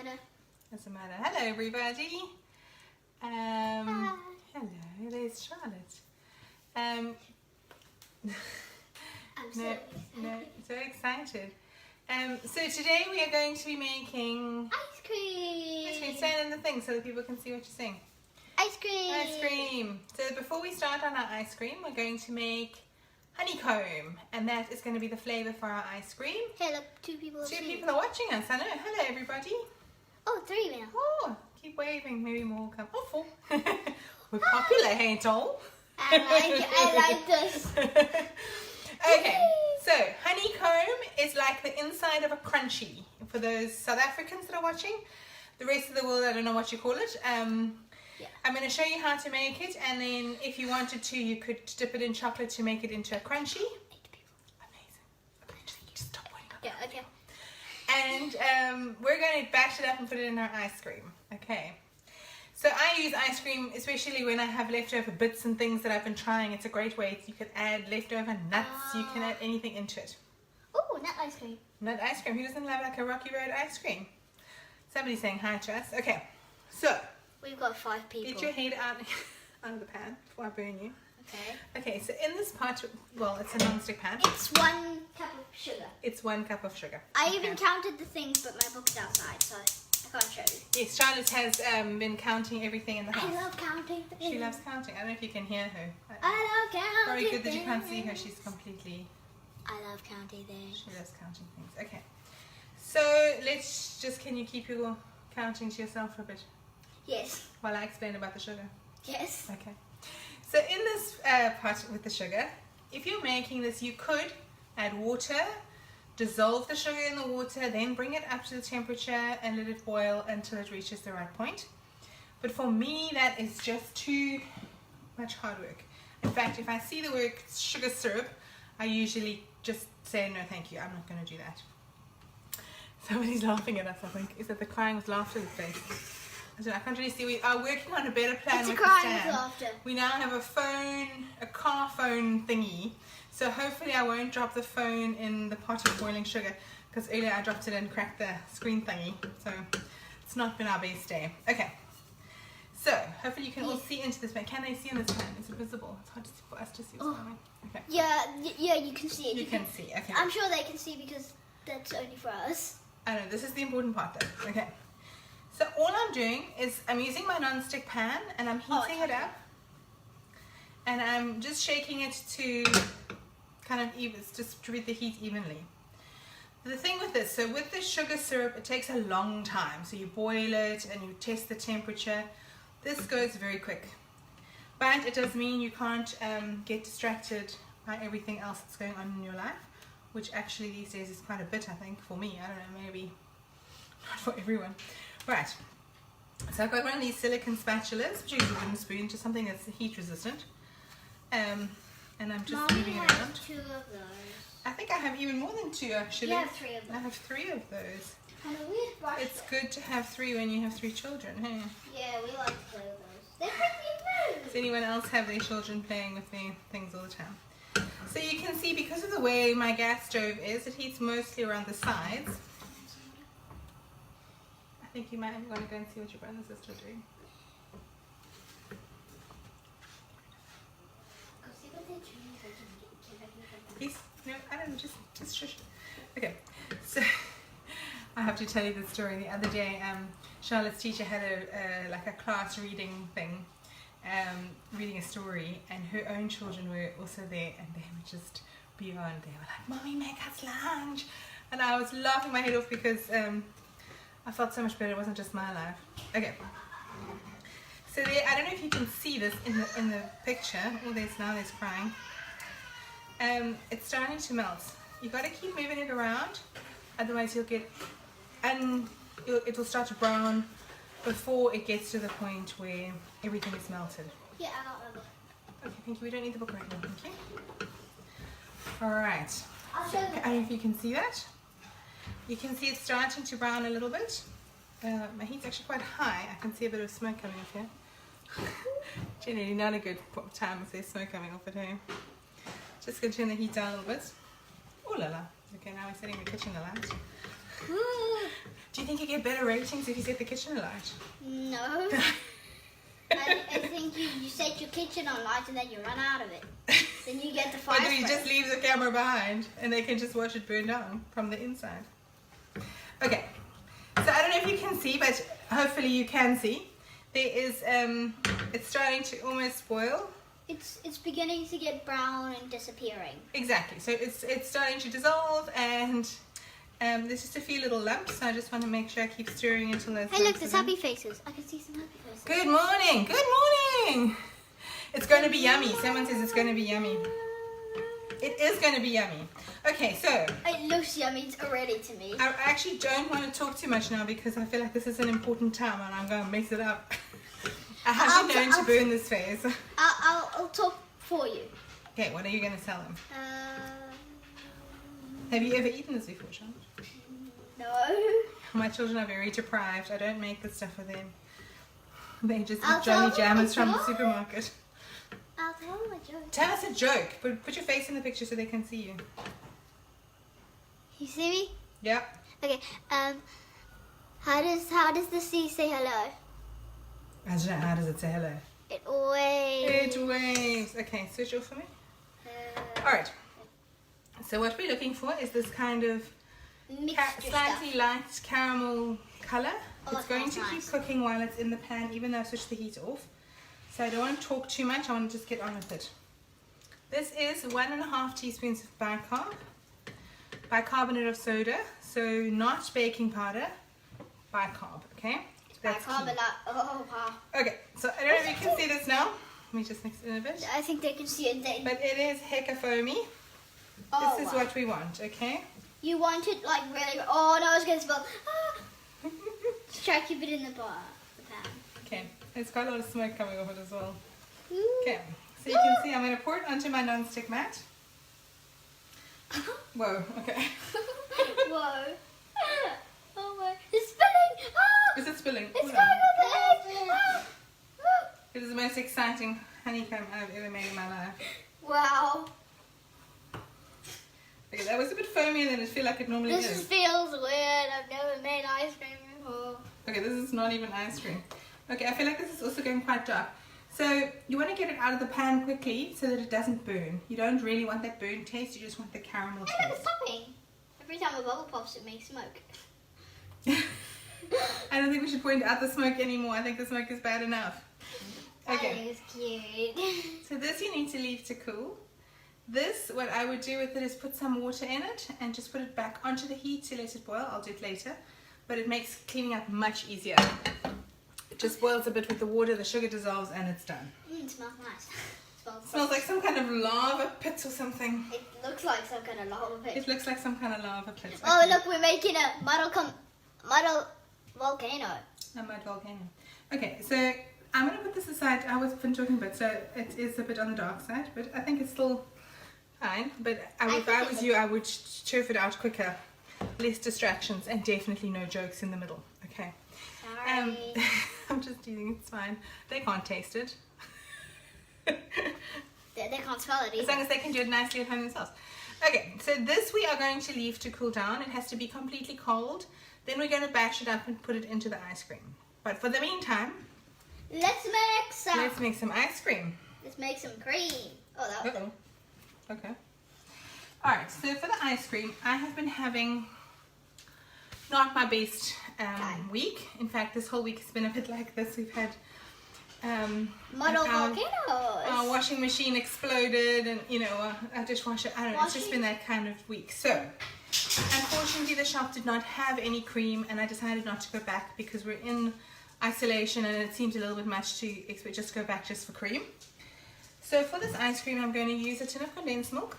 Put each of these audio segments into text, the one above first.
matter. Doesn't matter. Hello, everybody. Hello, there's Charlotte. I'm so excited. So today we are going to be making Ice cream. ice cream. Stand in the thing so that people can see what you're saying. Ice cream. Ice cream. So before we start on our ice cream, we're going to make honeycomb, and that is going to be the flavor for our ice cream. Hey, look, two people are watching us. I know. Hello, everybody. Oh, 3 now. Oh, keep waving. Maybe more will come. Oh, 4. We're popular, hey, doll. I like this. Okay, so honeycomb is like the inside of a crunchy. For those South Africans that are watching, the rest of the world, I don't know what you call it. I'm going to show you how to make it, and then if you wanted to, you could dip it in chocolate to make it into a crunchy. 8 people. Amazing. Okay, just stop waiting. Yeah, okay. And we're going to bash it up and put it in our ice cream. Okay. So I use ice cream, especially when I have leftover bits and things that I've been trying. It's a great way. You can add leftover nuts. You can add anything into it. Oh, nut ice cream. Nut ice cream. Who doesn't love like a Rocky Road ice cream? Somebody's saying hi to us. Okay. So. We've got 5 people. Get your head out of the pan before I burn you. Okay. Okay, so in this pot, well, it's a non-stick pan. It's 1 cup of sugar. It's 1 cup of sugar. I even counted the things, but my book's outside, so I can't show you. Yes, Charlotte has been counting everything in the house. I love counting things. She loves counting. I don't know if you can hear her. I love counting Very good that you can't things. see her. She's completely... I love counting things. She loves counting things. Okay. So let's just... Can you keep your counting to yourself for a bit? Yes. While I explain about the sugar. Yes. Okay. So in this pot with the sugar, if you're making this, you could add water, dissolve the sugar in the water, then bring it up to the temperature and let it boil until it reaches the right point. But for me, that is just too much hard work. In fact, if I see the word sugar syrup, I usually just say, no, thank you, I'm not going to do that. Somebody's laughing at us, I think. Is that the crying with laughter face? I can't really see. We are working on a better plan It's with a the crying stand. with laughter. We now have a car phone thingy. So hopefully I won't drop the phone in the pot of boiling sugar, because earlier I dropped it and cracked the screen thingy. So it's not been our best day. Okay. So hopefully you can all see into this pan. Can they see in this pan? Is it visible? It's hard for us to see what's going on. Okay. Yeah, you can see it. You can see. Okay. I'm sure they can see because that's only for us. I know, this is the important part though. Okay. So all I'm doing is I'm using my non-stick pan and I'm heating it up. And I'm just shaking it to kind of distribute the heat evenly. The thing with this, so with the sugar syrup, it takes a long time. So you boil it and you test the temperature. This goes very quick. But it does mean you can't get distracted by everything else that's going on in your life, which actually these days is quite a bit, I think, for me. I don't know, maybe not for everyone. Right, so I've got one of these silicone spatulas, which is a wooden spoon, just something that's heat resistant. And I'm just moving it around. 2 of those. I think I have even more than 2 actually. You have 3 of them. I have 3 of those. And a weird brush. It's good to have 3 when you have 3 children, hey? Yeah, we like to play with those. They're pretty new. Does anyone else have their children playing with their things all the time? So you can see, because of the way my gas stove is, it heats mostly around the sides. I think you might want to go and see what your brother and sister are doing. Please? No, I don't know, just shush. Okay, so I have to tell you the story. The other day, Charlotte's teacher had a class reading thing, reading a story, and her own children were also there, and they were just beyond. They were like, "Mommy, make us lunch," and I was laughing my head off because I felt so much better. It wasn't just my life. Okay. So there, I don't know if you can see this in the picture. Oh, there's crying. It's starting to melt. You got to keep moving it around, otherwise you'll get, and it will start to brown before it gets to the point where everything is melted. Yeah, I got one. Okay, thank you. We don't need the book right now. Thank you. All right. I'll show you. I don't know if you can see that. You can see it's starting to brown a little bit. My heat's actually quite high. I can see a bit of smoke coming off here. Generally not a good time if there's smoke coming off at home. Just going to turn the heat down a little bit. Oh la la. Okay, now we're setting the kitchen alight. Do you think you get better ratings if you set the kitchen alight? No. I think you set your kitchen on light and then you run out of it. Then you get the fire. Or do you just leave the camera behind and they can just watch it burn down from the inside? Okay, so I don't know if you can see, but hopefully you can see. There is, it's starting to almost boil. It's beginning to get brown and disappearing. Exactly, so it's starting to dissolve, and there's just a few little lumps, so I just want to make sure I keep stirring until there's... Hey look, there's happy faces. I can see some happy faces. Good morning, good morning! It's going to be yummy. Someone says it's going to be yummy. It is going to be yummy. Okay, so... It looks yummy already to me. I actually don't want to talk too much now because I feel like this is an important time and I'm going to mess it up. I have been known to burn this phase. I'll talk for you. Okay, what are you going to tell them? Have you ever eaten this before, Charlotte? No. My children are very deprived. I don't make this stuff for them. They just I'll eat Johnny tell them Jammers a from the joke. supermarket. I'll tell them a joke. Tell us a joke. Put your face in the picture so they can see you. You see me? Yep. Okay. How does the sea say hello? I don't know. How does it say hello? It waves. It waves. Okay, switch off for me. Alright. So what we're looking for is this kind of Mixture slightly stuff. light caramel colour. Oh, It's going to smells keep nice. cooking while it's in the pan, even though I switched the heat off. So I don't want to talk too much. I want to just get on with it. This is 1.5 teaspoons of bicarbonate of soda. So not baking powder, bicarb. Okay. That's key. Oh wow. Okay. So I don't know if you can see this now. Let me just mix it in a bit. I think they can see it then. But it is hecka foamy. Oh, This is wow. what we want. Okay. You want it like really... Oh no, it's going to spill. Ah. Just try to keep it in the pan. Okay. It's got a lot of smoke coming off it as well. Ooh. Okay, so you can see I'm going to pour it onto my non-stick mat. Whoa, okay. Whoa. Oh my. It's spilling. Ah. Is it spilling? It's Hold going on. on the edge. Ah. Look. It is the most exciting honeycomb I've ever made in my life. Wow. Okay, that was a bit foamier than it feels like it normally This is. feels weird. I've never made ice cream before. Okay, this is not even ice cream. Okay, I feel like this is also going quite dark. So you want to get it out of the pan quickly so that it doesn't burn. You don't really want that burnt taste, you just want the caramel Hey, look, taste. it's stopping. Every time a bubble pops, it makes smoke. I don't think we should point out the smoke anymore. I think the smoke is bad enough. I Okay. think it's cute. So this you need to leave to cool. This, what I would do with it is put some water in it and just put it back onto the heat to let it boil. I'll do it later. But it makes cleaning up much easier. It just boils a bit with the water, the sugar dissolves, and it's done. It smells nice. It smells like some kind of lava pit or something. It looks like some kind of lava pit. It looks like some kind of lava pit. Oh, Okay. look, we're making a model volcano. A mud volcano. Okay, so I'm going to put this aside. I was been talking about, so it is a bit on the dark side, but I think it's still fine. But if I was you, I would churf it out quicker. Less distractions and definitely no jokes in the middle. Okay. Sorry. I'm just teasing, it's fine. They can't taste it. They can't smell it As either. long as they can do it nicely at home themselves. Okay, so this we are going to leave to cool down. It has to be completely cold. Then we're going to bash it up and put it into the ice cream. But for the meantime, Let's make some. let's make some ice cream. Let's make some cream. Oh, that was Uh-oh. Okay. Alright, so for the ice cream, I have been having not my best week. In fact, this whole week has been a bit like this. We've had model our volcanoes. washing machine exploded and, you know, our dishwasher, I don't know, it's just been that kind of week. So, unfortunately, the shop did not have any cream and I decided not to go back because we're in isolation and it seems a little bit much to just go back just for cream. So for this ice cream, I'm going to use a tin of condensed milk.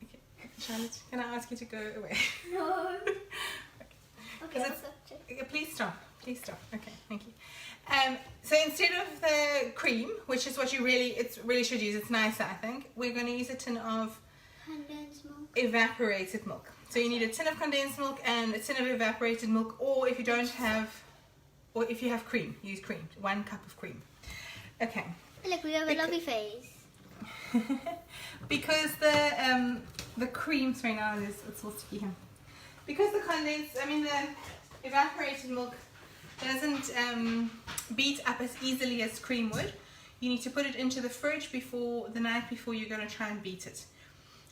Okay, Charlotte, can I ask you to go away? No. Okay, Because it's, please stop. Please stop. Okay, thank you. So instead of the cream, which is what you really should use, it's nicer, I think. We're going to use a tin of condensed milk. evaporated milk. So you need a tin of condensed milk and a tin of evaporated milk, or if you don't have, or if you have cream, use cream. 1 cup of cream. Okay. Look, we have a lovely face. Because the cream, sorry now it's all sticky here. because the evaporated milk doesn't beat up as easily as cream would, you need to put it into the fridge the night before you're going to try and beat it.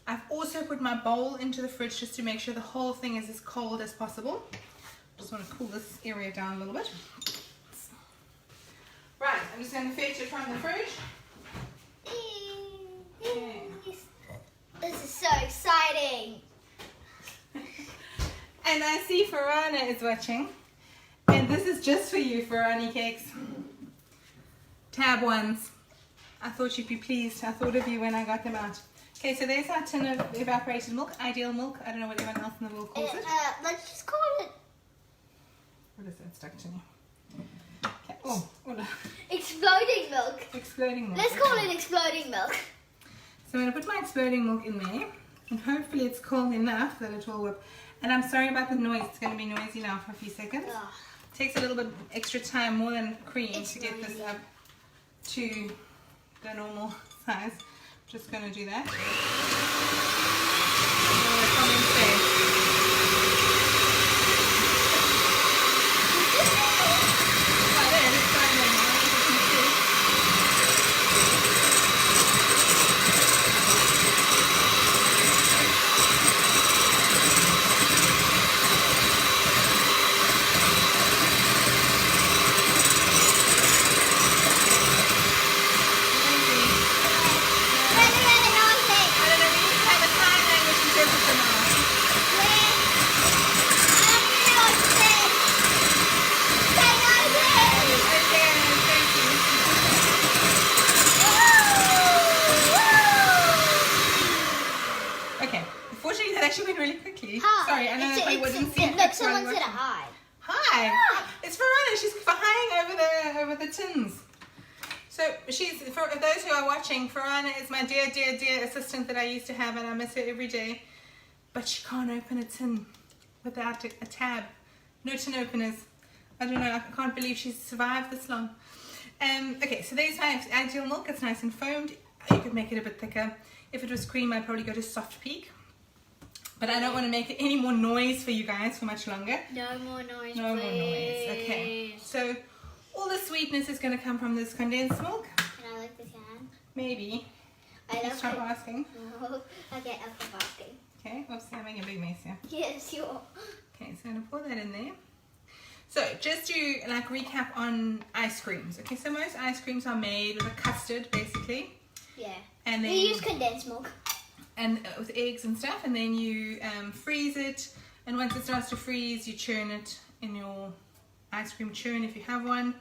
I've also put my bowl into the fridge just to make sure the whole thing is as cold as possible. Just want to cool this area down a little bit. Right, I'm just going to fetch it from the fridge. Okay. This is so exciting. And I see Farana is watching. And this is just for you, Farani Cakes. Tab ones. I thought you'd be pleased. I thought of you when I got them out. Okay, so there's our tin of evaporated milk, ideal milk. I don't know what anyone else in the world calls it. Let's just call it... What is that stuck to me? Okay. Oh, no. Exploding milk. Exploding milk. Let's call it exploding milk. So I'm going to put my exploding milk in there. And hopefully it's cold enough that it will whip. And I'm sorry about the noise. It's going to be noisy now for a few seconds. Ugh. It takes a little bit extra time, more than cream, to get this up to the normal size. Just going to do that. Someone said hi. Hi. It's Verona. She's flying over the tins. So she's, for those who are watching, Verona is my dear assistant that I used to have, and I miss her every day. But she can't open a tin without a tab. No tin openers. I don't know. I can't believe she's survived this long. Okay, so there's my ideal milk. It's nice and foamed. You could make it a bit thicker. If it was cream, I'd probably go to soft peak. But I don't want to make any more noise for you guys for much longer. No more noise, No more noise. Okay. So all the sweetness is going to come from this condensed milk. Can I lick the can? Maybe. I love stop asking. No. Okay, I'll stop asking. Okay. Oops, I'm making a big mess here. Yes, you are. Okay, so I'm going to pour that in there. So just to like recap on ice creams. Okay, so most ice creams are made with a custard, basically. Yeah. And then we use condensed milk. And with eggs and stuff, and then you freeze it, and once it starts to freeze, you churn it in your ice cream churn if you have one,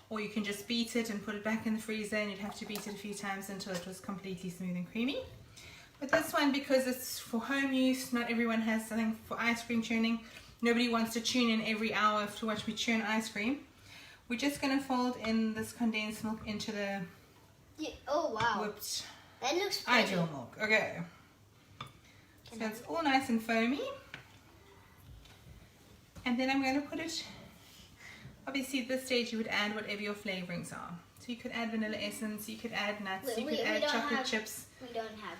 or you can just beat it and put it back in the freezer, and you'd have to beat it a few times until it was completely smooth and creamy. But this one, because it's for home use, not everyone has something for ice cream churning. Nobody wants to tune in every hour to watch me churn ice cream. We're just going to fold in this condensed milk into the oh wow, whipped that looks pretty. ideal milk. Okay. So it's all nice and foamy. And then I'm going to put it, obviously at this stage you would add whatever your flavorings are. So you could add vanilla essence, you could add nuts, you could add chocolate chips. We don't have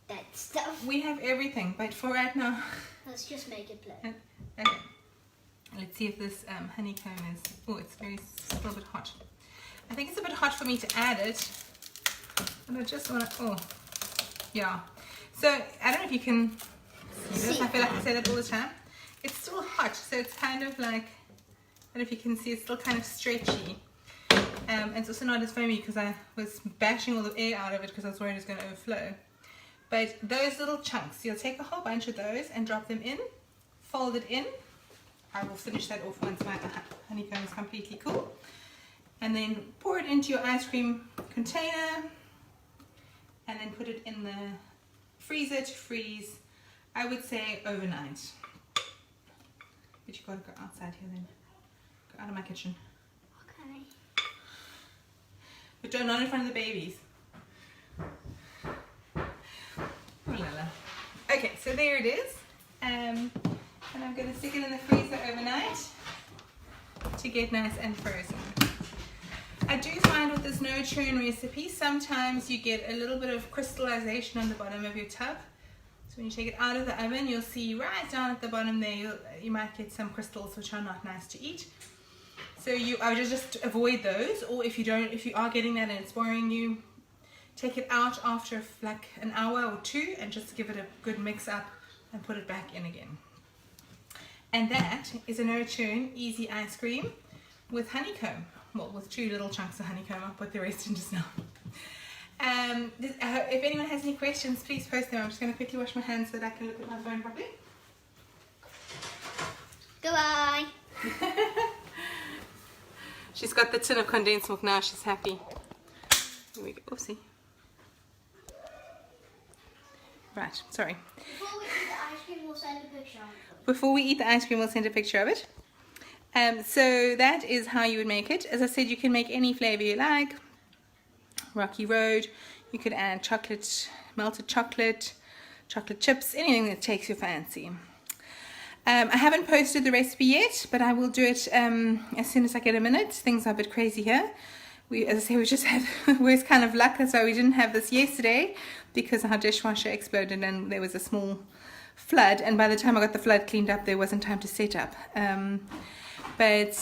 that stuff. We have everything, but for right now. Let's just make it plain. Okay. Let's see if this honeycomb is, oh, it's still a bit hot. I think it's a bit hot for me to add it. And I just want to, oh, yeah. So, I don't know if you can see this. I feel like I say that all the time. It's still hot, so it's kind of like, I don't know if you can see, it's still kind of stretchy. And it's also not as foamy because I was bashing all the air out of it because I was worried it was going to overflow. But those little chunks, you'll take a whole bunch of those and drop them in, fold it in. I will finish that off once my honeycomb is completely cool. And then pour it into your ice cream container and then put it in the freezer to freeze, I would say overnight. But you gotta go outside here then. Go out of my kitchen. Okay. But don't, not in front of the babies. Oh la la. Okay, so there it is. And I'm gonna stick it in the freezer overnight to get nice and frozen. I do find with this no churn recipe, sometimes you get a little bit of crystallization on the bottom of your tub. So when you take it out of the oven, you'll see right down at the bottom there, you might get some crystals which are not nice to eat. So I would just avoid those, or if you are getting that and it's worrying you, take it out after like an hour or two and just give it a good mix up and put it back in again. And that is a no churn easy ice cream with honeycomb. Well, with 2 little chunks of honeycomb. I'll put the rest in just now. If anyone has any questions, please post them. I'm just going to quickly wash my hands so that I can look at my phone properly. Goodbye. She's got the tin of condensed milk now. She's happy. Here we go. Oopsie. Right, sorry. Before we eat the ice cream, we'll send a picture of it. Before we eat the ice cream, we'll send a picture of it. So that is how you would make it. As I said, you can make any flavor you like. Rocky Road. You could add chocolate, melted chocolate, chocolate chips, anything that takes your fancy. I haven't posted the recipe yet, but I will do it as soon as I get a minute. Things are a bit crazy here. As I say, we just had the worst kind of luck. That's why we didn't have this yesterday, because our dishwasher exploded and there was a small flood. And by the time I got the flood cleaned up, there wasn't time to set up. But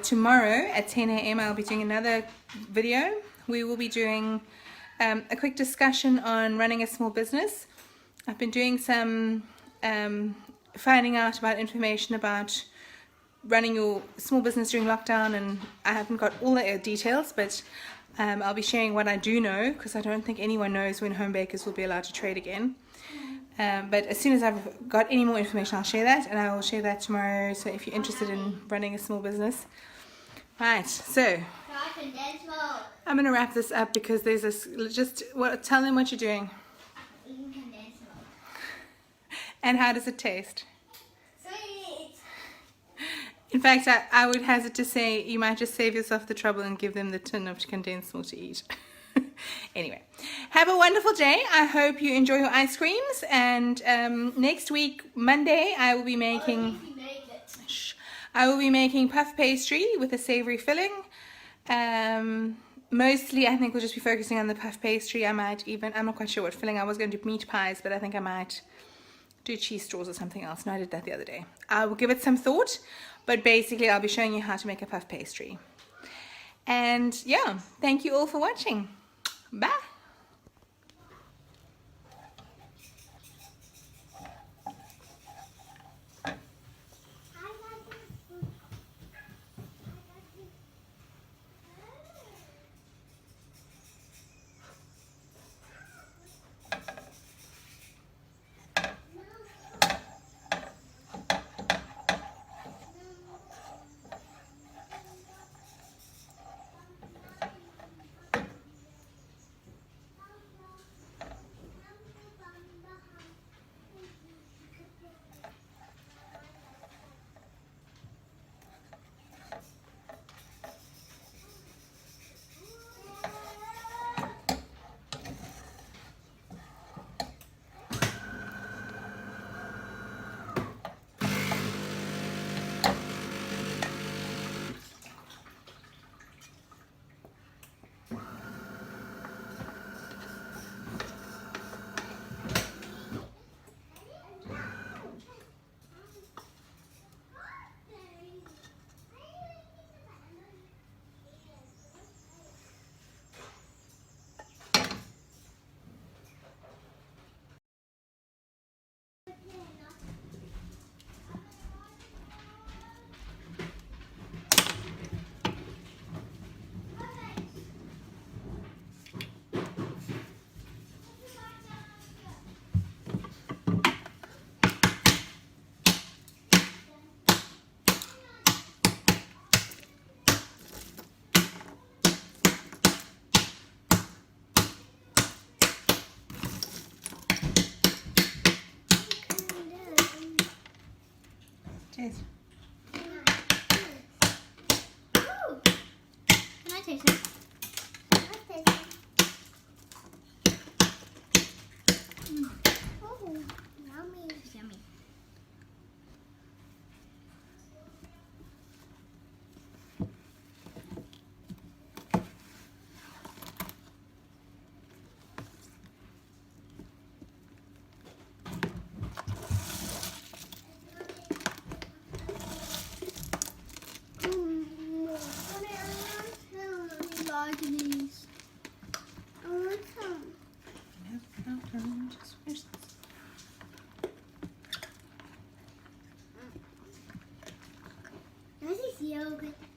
tomorrow at 10 a.m. I'll be doing another video. We will be doing a quick discussion on running a small business. I've been doing some finding out about information about running your small business during lockdown, and I haven't got all the details, but I'll be sharing what I do know, because I don't think anyone knows when home bakers will be allowed to trade again. But as soon as I've got any more information, I'll share that, and I will share that tomorrow. So if you're interested in running a small business. Right, so I'm going to wrap this up because there's this, tell them what you're doing. Condensed milk. And how does it taste? Sweet. In fact, I would hazard to say you might just save yourself the trouble and give them the tin of condensed milk to eat. Anyway, have a wonderful day. I hope you enjoy your ice creams. And next week, Monday, I will be making puff pastry with a savory filling. Mostly, I think we'll just be focusing on the puff pastry. I'm not quite sure what filling. I was going to do meat pies, but I think I might do cheese straws or something else. No, I did that the other day. I will give it some thought, but basically I'll be showing you how to make a puff pastry. And yeah, thank you all for watching. Bye. Cheers. Ooh. Can I taste it? Oh, yummy. It's yummy. Yogurt.